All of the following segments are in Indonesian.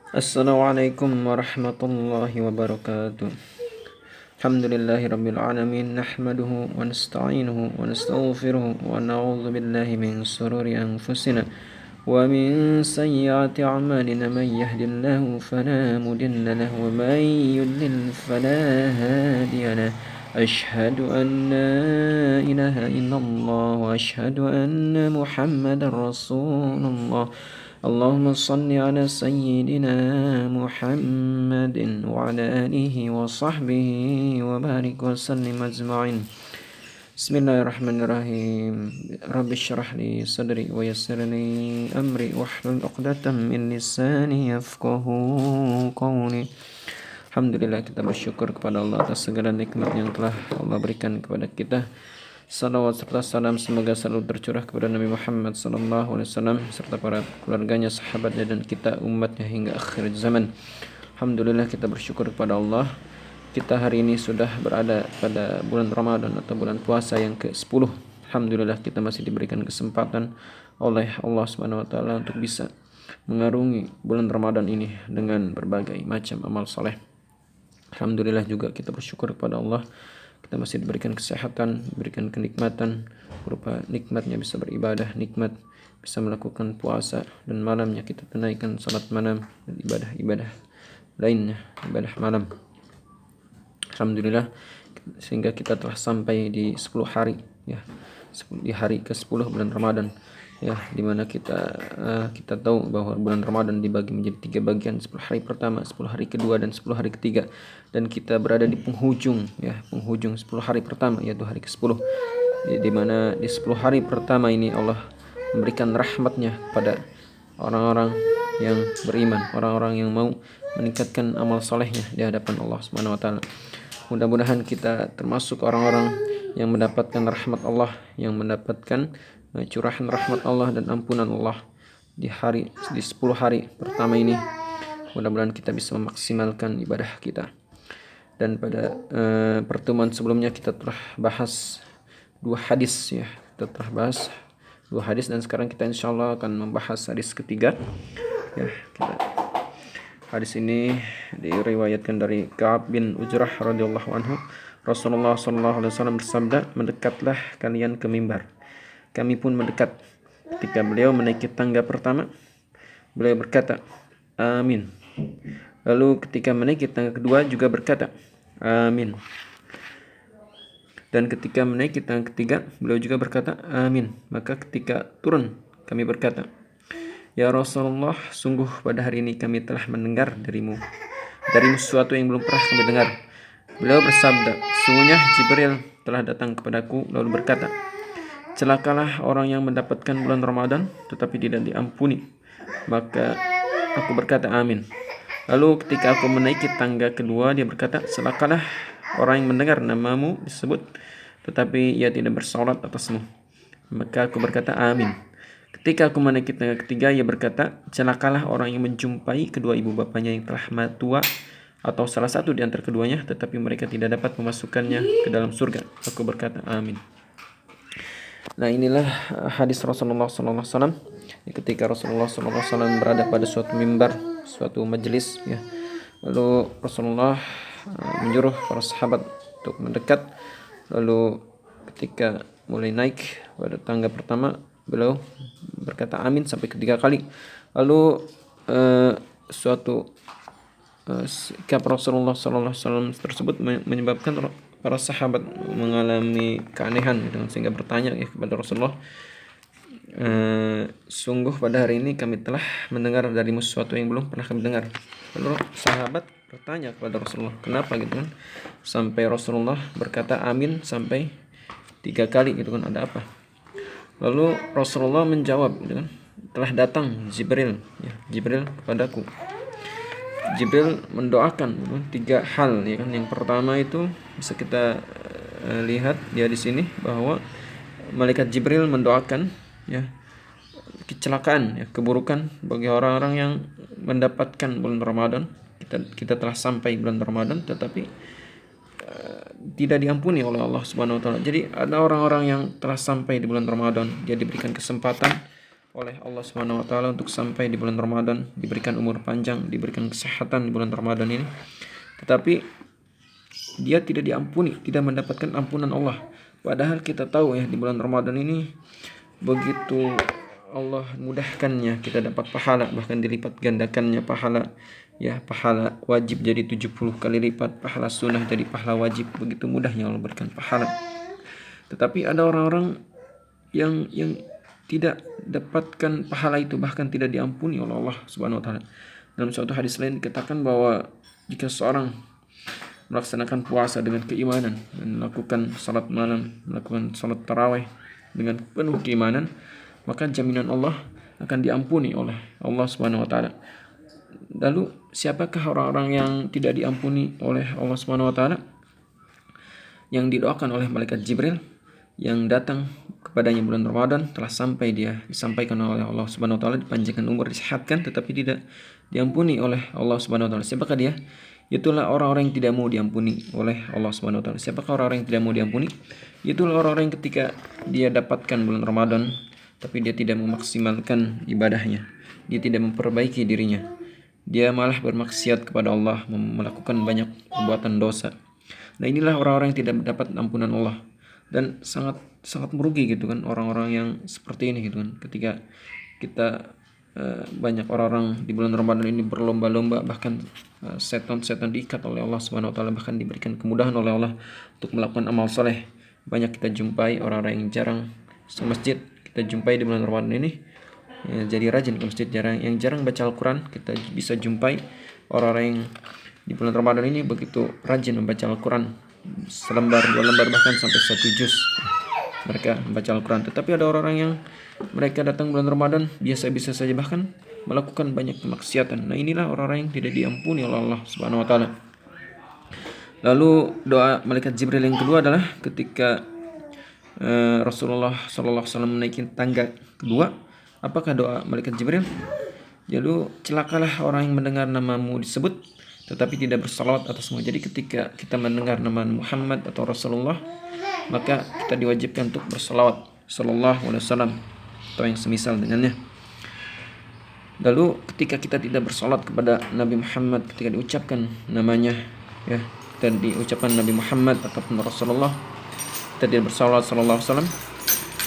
Assalamualaikum warahmatullahi wabarakatuh. Alhamdulillahi rabbil alamin. Nahmaduhu wa nasta'inuhu wa nastaghfiruhu wa na'udzu billahi min shururi anfusina wa min sayyiati a'malina. Man yahdihillahu fala mudilla lahu wa man yudlil fala hadiya lahu. Asyhadu an la ilaha illallah wa asyhadu anna Muhammadar Rasulullah. اللهم صل على سيدنا محمد وعلى آله وصحبه وبارك وسلم أجمعين. بسم الله الرحمن الرحيم. رب اشرح لي صدري ويسر لي أمري واحلل عقدة من لساني يفقه قولي. Alhamdulillah, kita bersyukur kepada Allah atas segala nikmat yang telah Allah berikan kepada kita. Salawat serta salam semoga selalu tercurah kepada Nabi Muhammad SAW serta para keluarganya, sahabatnya, dan kita umatnya hingga akhir zaman. Alhamdulillah, kita bersyukur kepada Allah. Kita hari ini sudah berada pada bulan Ramadan atau bulan puasa yang ke-10. Alhamdulillah, kita masih diberikan kesempatan oleh Allah SWT untuk bisa mengarungi bulan Ramadan ini dengan berbagai macam amal saleh. Alhamdulillah juga kita bersyukur kepada Allah, kita masih diberikan kesehatan, diberikan kenikmatan berupa nikmatnya bisa beribadah, nikmat bisa melakukan puasa, dan malamnya kita tunaikan salat malam dan ibadah-ibadah lainnya, ibadah malam. Alhamdulillah, sehingga kita telah sampai di 10 hari ya, di hari ke-10 bulan Ramadan ya, dimana kita tahu bahwa bulan Ramadan dibagi menjadi 3 bagian, 10 hari pertama, 10 hari kedua, dan 10 hari ketiga, dan kita berada di penghujung 10 hari pertama, yaitu hari ke-10, di mana di 10 hari pertama ini Allah memberikan rahmatnya kepada orang-orang yang beriman, orang-orang yang mau meningkatkan amal solehnya di hadapan Allah Subhanahu wa taala. Mudah-mudahan kita termasuk orang-orang yang mendapatkan rahmat Allah, yang mendapatkan curahan rahmat Allah dan ampunan Allah di 10 hari pertama ini. Mudah-mudahan kita bisa memaksimalkan ibadah kita. Dan pada pertemuan sebelumnya kita telah bahas 2 hadis ya. Kita telah bahas 2 hadis, dan sekarang kita insyaallah akan membahas hadis ketiga ya. Hadis ini diriwayatkan dari Ka'ab bin Ujrah radhiyallahu anhu. Rasulullah sallallahu alaihi wasallam bersabda, "Mendekatlah kalian ke mimbar." Kami pun mendekat. Ketika beliau menaiki tangga pertama, beliau berkata, "Amin." Lalu ketika menaiki tangga kedua juga berkata, "Amin." Dan ketika menaiki tangga ketiga, beliau juga berkata, "Amin." Maka ketika turun, kami berkata, "Ya Rasulullah, sungguh pada hari ini kami telah mendengar darimu sesuatu yang belum pernah kami dengar." Beliau bersabda, "Sungguhnya Jibril telah datang kepadaku lalu berkata, celakalah orang yang mendapatkan bulan Ramadan tetapi tidak diampuni." Maka aku berkata, "Amin." Lalu ketika aku menaiki tangga kedua, dia berkata, celakalah orang yang mendengar namamu disebut tetapi ia tidak bersolat atasmu. Maka aku berkata, "Amin." Ketika aku menaiki tangga ketiga, ia berkata, celakalah orang yang menjumpai kedua ibu bapanya yang telah tua atau salah satu di antara keduanya tetapi mereka tidak dapat memasukkannya ke dalam surga. Aku berkata, "Amin." Nah, inilah hadis Rasulullah SAW ketika Rasulullah SAW berada pada suatu mimbar, suatu majelis ya. Lalu Rasulullah menyuruh para sahabat untuk mendekat. Lalu ketika mulai naik pada tangga pertama, beliau berkata amin sampai 3 kali. Lalu suatu sikap Rasulullah SAW tersebut menyebabkan para sahabat mengalami keanehan gitu, sehingga bertanya kepada Rasulullah, "Sungguh pada hari ini kami telah mendengar darimu sesuatu yang belum pernah kami dengar." Lalu sahabat bertanya kepada Rasulullah, kenapa gitu kan, sampai Rasulullah berkata amin sampai 3 kali gitu kan, ada apa? Lalu Rasulullah menjawab gitu kan, telah datang Jibril kepadaku. Jibril mendoakan 3 hal ya kan. Yang pertama itu bisa kita lihat dia di sini bahwa malaikat Jibril mendoakan ya kecelakaan ya, keburukan bagi orang-orang yang mendapatkan bulan Ramadan. Kita telah sampai bulan Ramadan tetapi tidak diampuni oleh Allah Subhanahu wa taala. Jadi ada orang-orang yang telah sampai di bulan Ramadan, dia diberikan kesempatan oleh Allah Subhanahu wa taala untuk sampai di bulan Ramadan, diberikan umur panjang, diberikan kesehatan di bulan Ramadan ini. Tetapi dia tidak diampuni, tidak mendapatkan ampunan Allah. Padahal kita tahu ya, di bulan Ramadan ini begitu Allah mudahkannya kita dapat pahala, bahkan dilipat gandakannya pahala. Ya, pahala wajib jadi 70 kali lipat, pahala sunnah jadi pahala wajib. Begitu mudahnya Allah berikan pahala. Tetapi ada orang-orang yang tidak dapatkan pahala itu, bahkan tidak diampuni oleh Allah Subhanahu wa taala. Dalam suatu hadis lain dikatakan bahwa jika seorang melaksanakan puasa dengan keimanan dan melakukan salat malam, melakukan salat tarawih dengan penuh keimanan, maka jaminan Allah akan diampuni oleh Allah Subhanahu wa taala. Lalu siapakah orang-orang yang tidak diampuni oleh Allah Subhanahu wa taala? Yang didoakan oleh malaikat Jibril yang datang kepadanya bulan Ramadan, telah sampai dia disampaikan oleh Allah Subhanahu wa taala, dipanjangkan umur, disehatkan, tetapi tidak diampuni oleh Allah Subhanahu wa taala. Siapakah dia? Itulah orang-orang yang tidak mau diampuni oleh Allah Subhanahu wa taala. Siapakah orang-orang yang tidak mau diampuni? Itulah orang-orang yang ketika dia dapatkan bulan Ramadan tapi dia tidak memaksimalkan ibadahnya. Dia tidak memperbaiki dirinya. Dia malah bermaksiat kepada Allah, melakukan banyak perbuatan dosa. Nah, inilah orang-orang yang tidak mendapat ampunan Allah. Dan sangat merugi gitu kan orang-orang yang seperti ini gitu kan. Ketika kita banyak orang-orang di bulan Ramadan ini berlomba-lomba, bahkan setan-setan diikat oleh Allah Subhanahu wa taala, bahkan diberikan kemudahan oleh Allah untuk melakukan amal soleh. Banyak kita jumpai orang-orang yang jarang ke masjid, kita jumpai di bulan Ramadan ini ya, jadi rajin ke masjid, yang jarang baca Al-Quran, kita bisa jumpai orang-orang yang di bulan Ramadan ini begitu rajin membaca Al-Quran, selembar, 2 lembar, bahkan sampai 1 juz mereka membaca Al-Quran. Tetapi ada orang-orang yang mereka datang bulan Ramadan biasa-biasa saja, bahkan melakukan banyak kemaksiatan. Nah, inilah orang-orang yang tidak diampuni oleh Allah Subhanahu wa taala. Lalu doa malaikat Jibril yang kedua adalah ketika Rasulullah sallallahu alaihi wasallam menaiki tangga kedua. Apakah doa malaikat Jibril? Lalu celakalah orang yang mendengar namamu disebut tetapi tidak bersalawat atasmu. Jadi ketika kita mendengar nama Muhammad atau Rasulullah, maka kita diwajibkan untuk bersalawat sallallahu alaihi wasallam atau yang semisal dengannya. Lalu ketika kita tidak bersalawat kepada Nabi Muhammad ketika diucapkan namanya, ya, dan diucapkan Nabi Muhammad ataupun Rasulullah, kita tidak bersalawat sallallahu alaihi wasallam,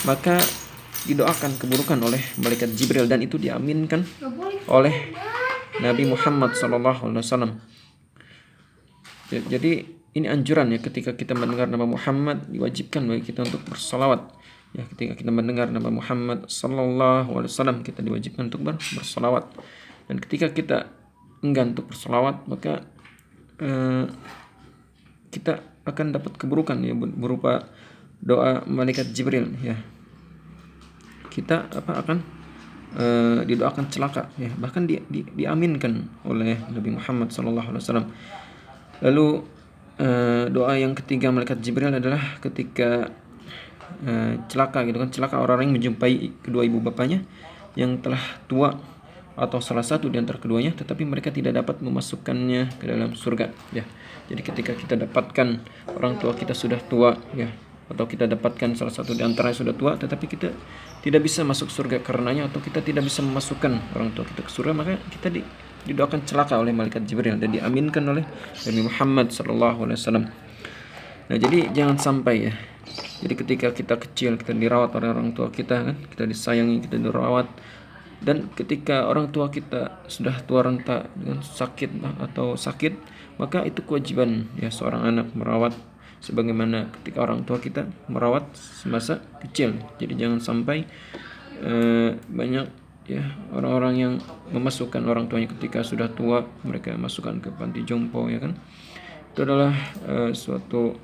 maka didoakan keburukan oleh malaikat Jibril, dan itu diaminkan oleh Nabi Muhammad sallallahu alaihi wasallam. Jadi ini anjuran ya, ketika kita mendengar nama Muhammad diwajibkan bagi kita untuk bersalawat. Ya, ketika kita mendengar nama Muhammad sallallahu alaihi wasallam, kita diwajibkan untuk bersalawat. Dan ketika kita enggan untuk bersalawat, maka kita akan dapat keburukan ya, berupa doa malaikat Jibril ya. Kita akan didoakan celaka ya, bahkan diaminkan oleh Nabi Muhammad sallallahu alaihi wasallam. Lalu doa yang ketiga malaikat Jibril adalah ketika celaka gitu kan, celaka orang-orang yang menjumpai kedua ibu bapaknya yang telah tua atau salah satu di antara keduanya, tetapi mereka tidak dapat memasukkannya ke dalam surga ya. Jadi ketika kita dapatkan orang tua kita sudah tua ya, atau kita dapatkan salah satu di antaranya sudah tua, tetapi kita tidak bisa masuk surga karenanya, atau kita tidak bisa memasukkan orang tua kita ke surga, maka kita didoakan celaka oleh malaikat Jibril dan diaminkan oleh Nabi Muhammad sallallahu alaihi wasallam. Nah, jadi jangan sampai ya. Jadi ketika kita kecil, kita dirawat oleh orang tua kita kan, kita disayangi, kita dirawat, dan ketika orang tua kita sudah tua renta dengan sakit atau sakit, maka itu kewajiban ya seorang anak merawat sebagaimana ketika orang tua kita merawat semasa kecil. Jadi jangan sampai banyak ya orang-orang yang memasukkan orang tuanya ketika sudah tua, mereka masukkan ke panti jompo ya kan. Itu adalah suatu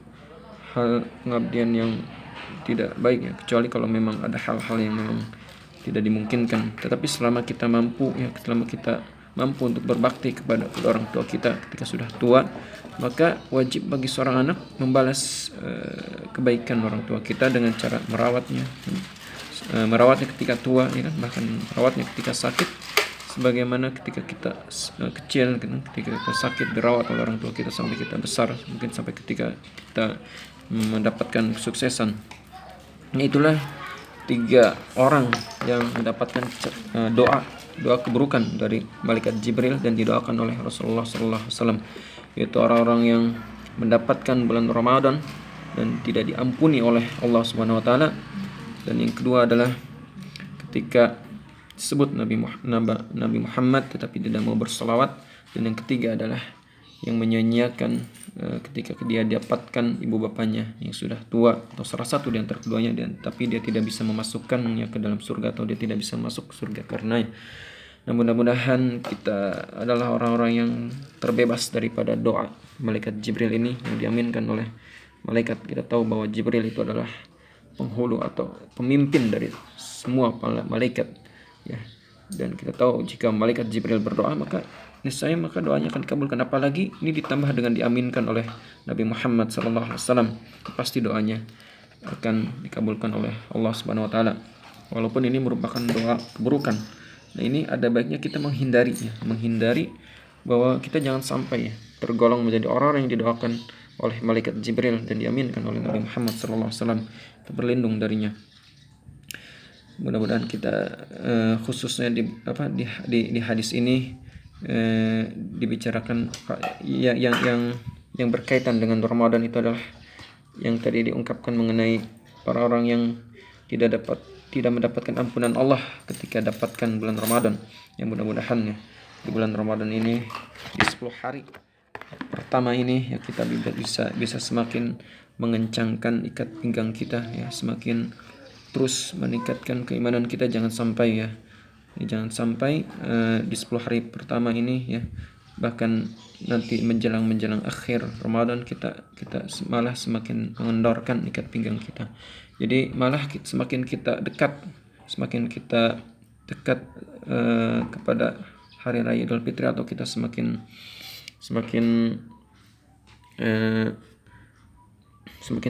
hal pengabdian yang tidak baik ya, kecuali kalau memang ada hal-hal yang memang tidak dimungkinkan. Tetapi selama kita mampu ya, selama kita mampu untuk berbakti kepada orang tua kita ketika sudah tua, maka wajib bagi seorang anak membalas kebaikan orang tua kita dengan cara merawatnya ketika tua ya kan, bahkan merawatnya ketika sakit, sebagaimana ketika kita kecil kan, ketika kita sakit dirawat oleh orang tua kita sampai kita besar, mungkin sampai ketika kita mendapatkan kesuksesan. Nah, itulah 3 orang yang mendapatkan doa keburukan dari malaikat Jibril dan didoakan oleh Rasulullah SAW, yaitu orang-orang yang mendapatkan bulan Ramadan dan tidak diampuni oleh Allah Subhanahu wa taala. Dan yang kedua adalah ketika disebut Nabi Muhammad tetapi tidak mau berselawat. Dan yang ketiga adalah yang menyanyiakan ketika dia dapatkan ibu bapanya yang sudah tua atau salah satu di antara keduanya, tapi dia tidak bisa memasukkannya ke dalam surga atau dia tidak bisa masuk ke surga karenanya. Nah, mudah-mudahan kita adalah orang-orang yang terbebas daripada doa malaikat Jibril ini yang diaminkan oleh malaikat. Kita tahu bahwa Jibril itu adalah penghulu atau pemimpin dari semua malaikat, ya. Dan kita tahu jika malaikat Jibril berdoa maka doanya akan dikabulkan. Apalagi ini ditambah dengan diaminkan oleh Nabi Muhammad SAW, pasti doanya akan dikabulkan oleh Allah Subhanahu wa taala. Walaupun ini merupakan doa keburukan. Nah, ini ada baiknya kita menghindari bahwa kita jangan sampai tergolong menjadi orang yang didoakan oleh malaikat Jibril dan diaminkan oleh Nabi Muhammad SAW. Kita berlindung darinya. Mudah-mudahan kita khususnya di hadis ini dibicarakan yang berkaitan dengan Ramadan itu adalah yang tadi diungkapkan mengenai orang-orang yang tidak mendapatkan ampunan Allah ketika dapatkan bulan Ramadan. Yang mudah-mudahan ya di bulan Ramadan ini di 10 hari pertama ini ya kita bisa semakin mengencangkan ikat pinggang kita, ya, semakin terus meningkatkan keimanan kita. Jangan sampai di 10 hari pertama ini ya, bahkan nanti menjelang akhir Ramadan kita malah semakin mengendorkan ikat pinggang kita. Jadi malah semakin kita dekat kepada hari raya Idul Fitri, atau kita semakin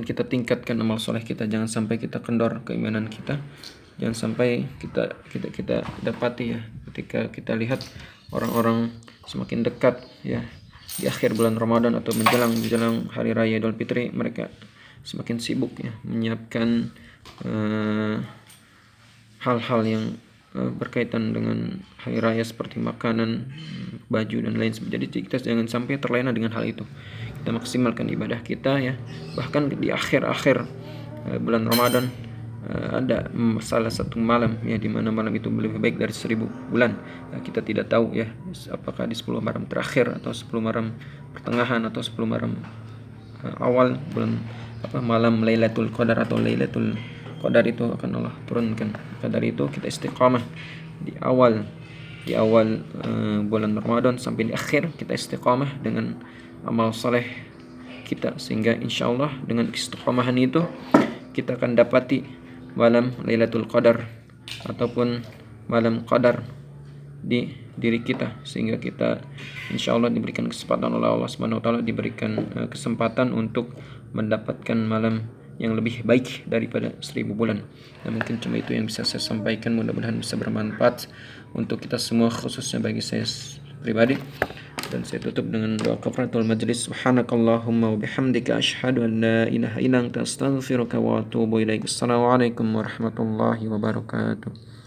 kita tingkatkan amal soleh kita. Jangan sampai kita kendor keimanan kita. Jangan sampai kita dapati ya ketika kita lihat orang-orang semakin dekat ya di akhir bulan Ramadan atau menjelang hari raya Idul Fitri, mereka semakin sibuk ya menyiapkan hal-hal yang berkaitan dengan hari raya seperti makanan, baju dan lain sebagainya. Jadi kita jangan sampai terlena dengan hal itu. Kita maksimalkan ibadah kita ya. Bahkan di akhir bulan Ramadan ada salah satu malam ya di mana malam itu lebih baik dari 1000 bulan. Kita tidak tahu ya apakah di 10 malam terakhir atau 10 malam pertengahan atau 10 malam awal bulan malam Lailatul Qadar atau Lailatul Qadar itu akan Allah turunkan. Maka dari itu kita istiqamah di awal bulan Ramadan sampai di akhir, kita istiqamah dengan amal saleh kita, sehingga insyaallah dengan istiqamahan itu kita akan dapati malam Lailatul Qadar ataupun malam Qadar di diri kita, sehingga kita insyaallah diberikan kesempatan oleh Allah Subhanahu wa taala, diberikan kesempatan untuk mendapatkan malam yang lebih baik daripada 1000 bulan. Dan mungkin cuma itu yang bisa saya sampaikan. Mudah-mudahan bisa bermanfaat untuk kita semua, khususnya bagi saya pribadi. Dan saya tutup dengan doa kafaratul majlis. Subhanakallahumma wa bihamdika asyhadu an la ilaha illa anta astaghfiruka wa atubu ilaik. Assalamualaikum warahmatullahi wabarakatuh.